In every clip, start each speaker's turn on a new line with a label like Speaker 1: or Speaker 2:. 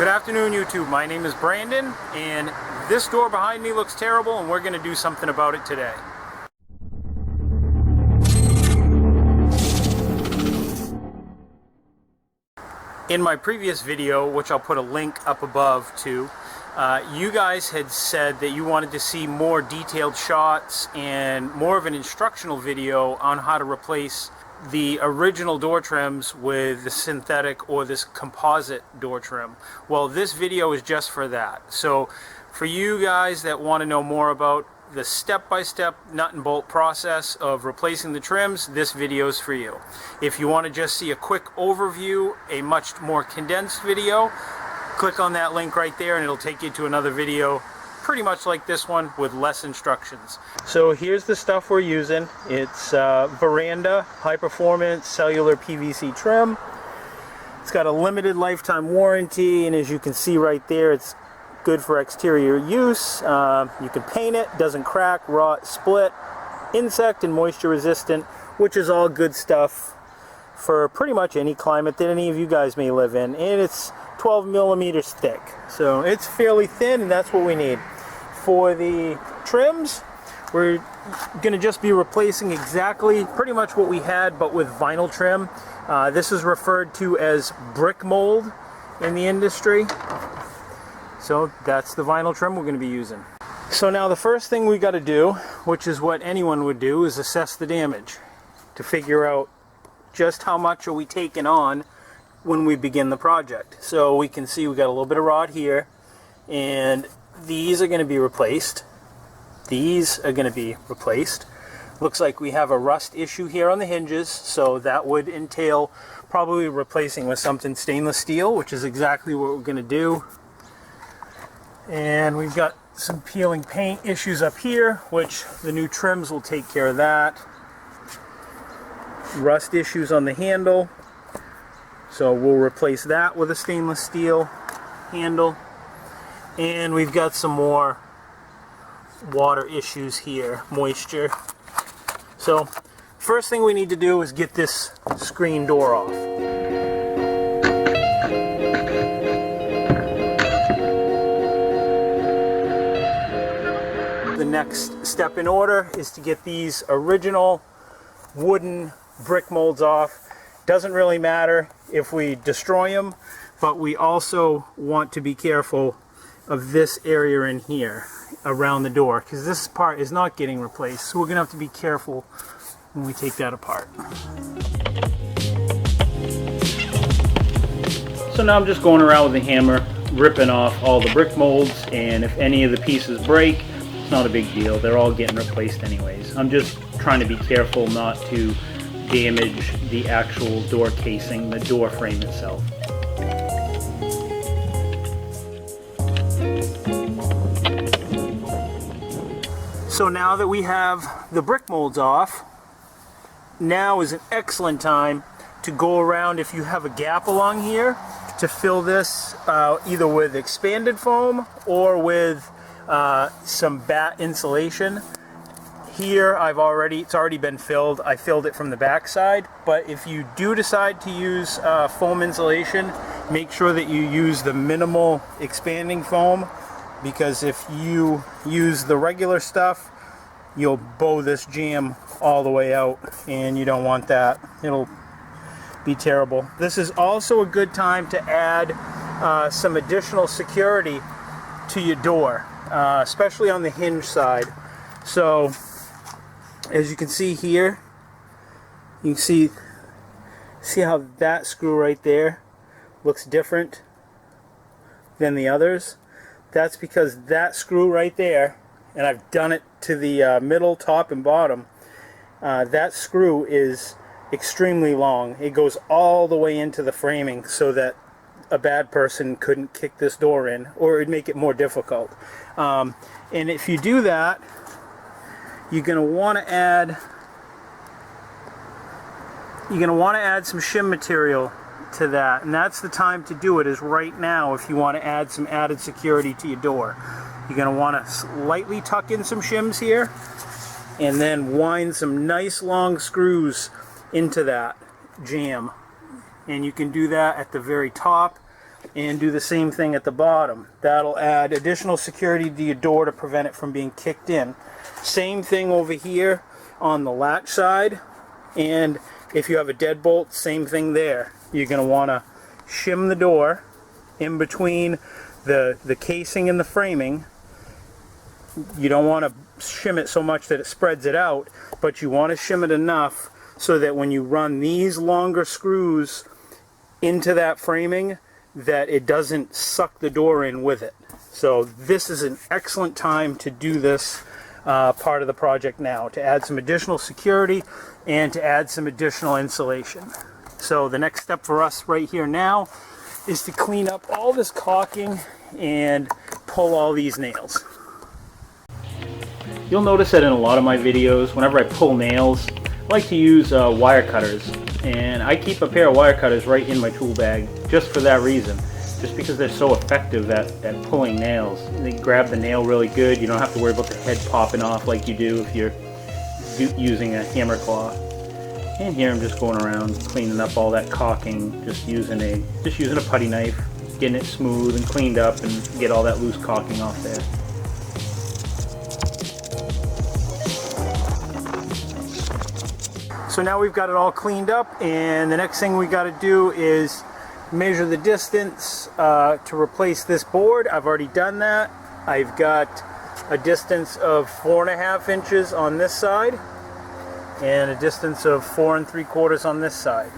Speaker 1: Good afternoon, YouTube. My name is Brandon, and this door behind me looks terrible, and we're going to do something about it today. In my previous video, which I'll put a link up above to, you guys had said that you wanted to see more detailed shots and more of an instructional video on how to replace the original door trims with the synthetic or this composite door trim. Well, this video is just for that. So for you guys that want to know more about the step-by-step nut and bolt process of replacing the trims, this video is for you. If you want to just see a quick overview, a much more condensed video, click on that link right there and it'll take you to another video pretty much like this one with less instructions. So here's the stuff we're using. It's Veranda high performance cellular PVC trim. It's got a limited lifetime warranty, and as you can see right there, it's good for exterior use. You can paint it, doesn't crack, rot, split, insect and moisture resistant, which is all good stuff for pretty much any climate that any of you guys may live in. And it's 12 millimeters thick, so it's fairly thin, and that's what we need. For the trims, we're going to just be replacing exactly pretty much what we had, but with vinyl trim. This is referred to as Brickmold in the industry. So that's the vinyl trim we're going to be using. So now the first thing we got to do, which is what anyone would do, is assess the damage to figure out just how much are we taking on when we begin the project. So we can see we got a little bit of rod here, and these are going to be replaced. These are going to be replaced. Looks like we have a rust issue here on the hinges, so that would entail probably replacing with something stainless steel, which is exactly what we're going to do. And we've got some peeling paint issues up here, which the new trims will take care of that. Rust issues on the handle, so we'll replace that with a stainless steel handle. And we've got some more water issues here, moisture. So first thing we need to do is get this screen door off. The next step in order is to get these original wooden brick molds off. Doesn't really matter if we destroy them, but we also want to be careful of this area in here around the door, because this part is not getting replaced, so we're gonna have to be careful when we take that apart. So now I'm just going around with a hammer, ripping off all the brick molds, and if any of the pieces break, it's not a big deal. They're all getting replaced anyways. I'm just trying to be careful not to damage the actual door casing, the door frame itself. So now that we have the brick molds off, now is an excellent time to go around, if you have a gap along here, to fill this either with expanded foam or with some batt insulation. Here it's already been filled. I filled it from the back side, but if you do decide to use foam insulation, make sure that you use the minimal expanding foam, because if you use the regular stuff, you'll bow this jam all the way out, and you don't want that. It'll be terrible. This is also a good time to add some additional security to your door, especially on the hinge side. So as you can see here, you can see how that screw right there looks different than the others. That's because that screw right there, and I've done it to the middle, top, and bottom, that screw is extremely long. It goes all the way into the framing so that a bad person couldn't kick this door in, or it'd make it more difficult. And if you do that, you're going to want to add some shim material to that, and that's the time to do it, is right now. If you want to add some added security to your door, you're going to want to lightly tuck in some shims here, and then wind some nice long screws into that jam. And you can do that at the very top and do the same thing at the bottom. That'll add additional security to your door to prevent it from being kicked in. Same thing over here on the latch side, and if you have a deadbolt, same thing there. You're going to want to shim the door in between the casing and the framing. You don't want to shim it so much that it spreads it out, but you want to shim it enough so that when you run these longer screws into that framing, that it doesn't suck the door in with it. So this is an excellent time to do this part of the project now, to add some additional security and to add some additional insulation. So the next step for us right here now is to clean up all this caulking and pull all these nails. You'll notice that in a lot of my videos, whenever I pull nails, I like to use wire cutters. And I keep a pair of wire cutters right in my tool bag just for that reason. Just because they're so effective at pulling nails. They grab the nail really good. You don't have to worry about the head popping off like you do if you're using a hammer claw. And here I'm just going around cleaning up all that caulking, just using a putty knife, getting it smooth and cleaned up and get all that loose caulking off there. So now we've got it all cleaned up, and the next thing we got to do is measure the distance to replace this board. I've already done that. I've got a distance of 4.5 inches on this side and a distance of 4 3/4 on this side.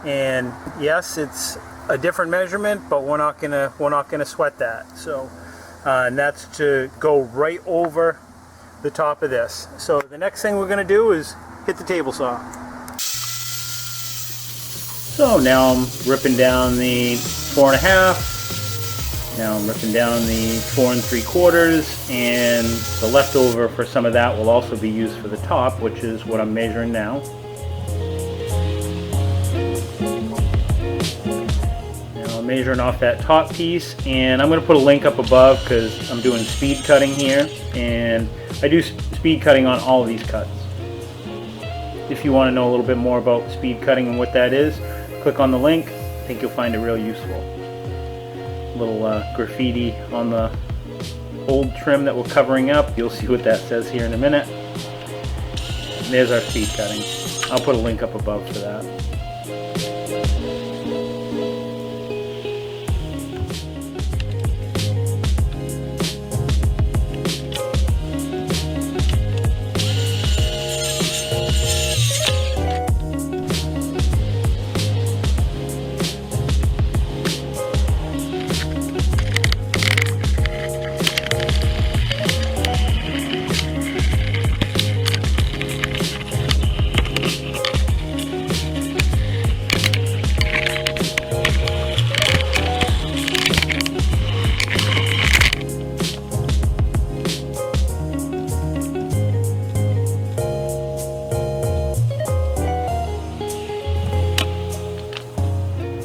Speaker 1: And yes, it's a different measurement, but we're not gonna sweat that. So and that's to go right over the top of this. So the next thing we're gonna do is hit the table saw. So now I'm ripping down the 4.5. Now I'm ripping down the 4 3/4, and the leftover for some of that will also be used for the top, which is what I'm measuring now. Now I'm measuring off that top piece, and I'm going to put a link up above because I'm doing speed cutting here, and I do speed cutting on all of these cuts. If you want to know a little bit more about speed cutting and what that is, click on the link. I think you'll find it real useful. Little graffiti on the old trim that we're covering up. You'll see what that says here in a minute. And there's our speed cutting. I'll put a link up above for that.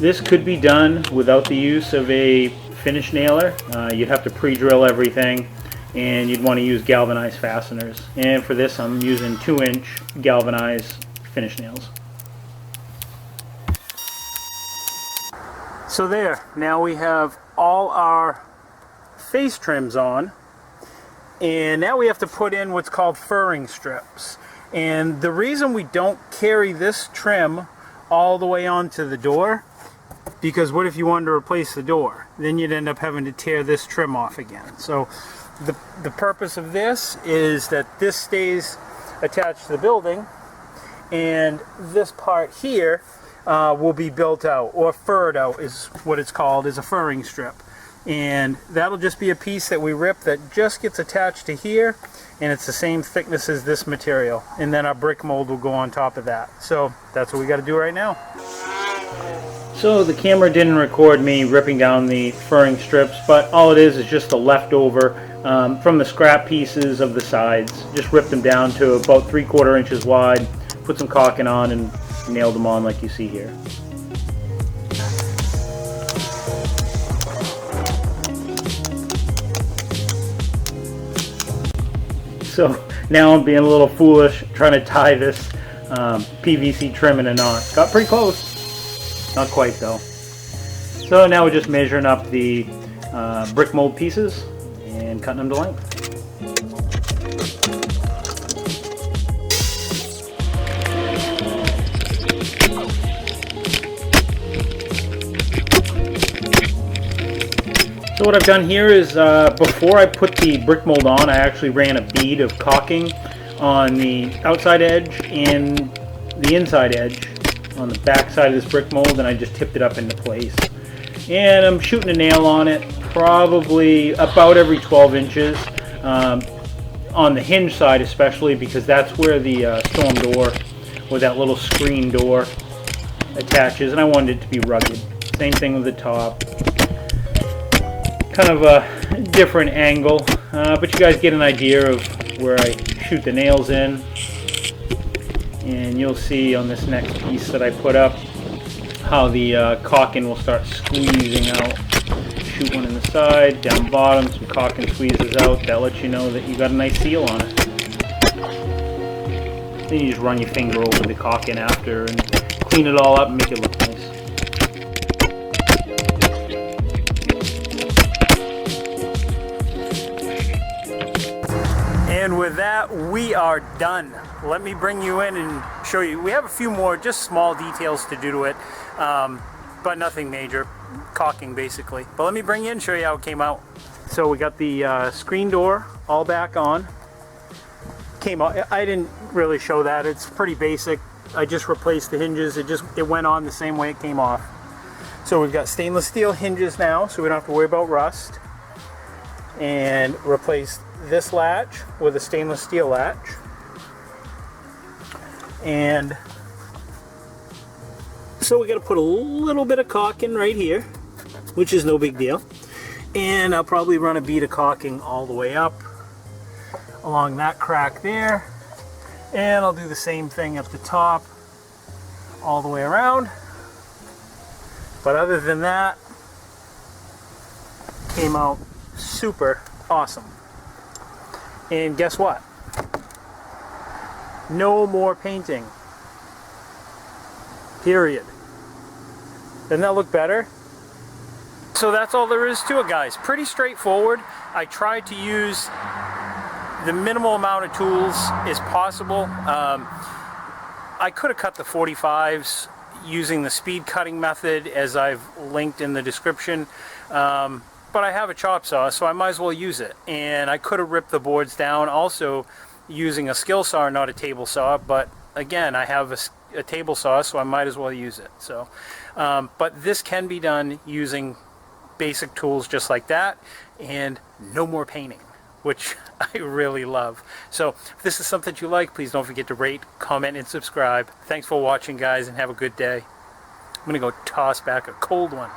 Speaker 1: This could be done without the use of a finish nailer. You'd have to pre-drill everything, and you'd want to use galvanized fasteners. And for this I'm using 2-inch galvanized finish nails. So there, now we have all our face trims on, and now we have to put in what's called furring strips. And the reason we don't carry this trim all the way onto the door, because what if you wanted to replace the door? Then you'd end up having to tear this trim off again. So the purpose of this is that this stays attached to the building, and this part here will be built out, or furred out is what it's called, is a furring strip. And that'll just be a piece that we rip that just gets attached to here, and it's the same thickness as this material. And then our brick mold will go on top of that. So that's what we got to do right now. So the camera didn't record me ripping down the furring strips, but all it is just the leftover from the scrap pieces of the sides. Just ripped them down to about 3/4 inches wide, put some caulking on, and nailed them on like you see here. So now I'm being a little foolish trying to tie this PVC trim in a knot. Got pretty close. Not quite though. So now we're just measuring up the brick mold pieces and cutting them to length. So what I've done here is before I put the brick mold on, I actually ran a bead of caulking on the outside edge and the inside edge on the back side of this brick mold, and I just tipped it up into place. And I'm shooting a nail on it probably about every 12 inches on the hinge side, especially because that's where the storm door or that little screen door attaches, and I wanted it to be rugged. Same thing with the top. Kind of a different angle, but you guys get an idea of where I shoot the nails in. And you'll see on this next piece that I put up how the caulking will start squeezing out. Shoot one in the side, down bottom, some caulking squeezes out. That lets you know that you got a nice seal on it. Then you just run your finger over the caulking after and clean it all up and make it look nice. And with that, we are done. Let me bring you in and show you. We have a few more just small details to do to it, but nothing major. Caulking basically. But let me bring you in and show you how it came out. So we got the screen door all back on. Came out. I didn't really show that. It's pretty basic. I just replaced the hinges. It went on the same way it came off. So we've got stainless steel hinges now, so we don't have to worry about rust. And replaced this latch with a stainless steel latch. And so we got to put a little bit of caulking right here, which is no big deal. And I'll probably run a bead of caulking all the way up along that crack there. And I'll do the same thing at the top all the way around. But other than that, came out super awesome. And guess what? No more painting. Period. Doesn't that look better? So that's all there is to it, guys. Pretty straightforward. I tried to use the minimal amount of tools as possible. I could have cut the 45s using the speed cutting method, as I've linked in the description. But I have a chop saw, so I might as well use it. And I could have ripped the boards down also using a skill saw, not a table saw. But again, I have a table saw, so I might as well use it. So, but this can be done using basic tools just like that, and no more painting, which I really love. So if this is something you like, please don't forget to rate, comment, and subscribe. Thanks for watching, guys, and have a good day. I'm gonna go toss back a cold one.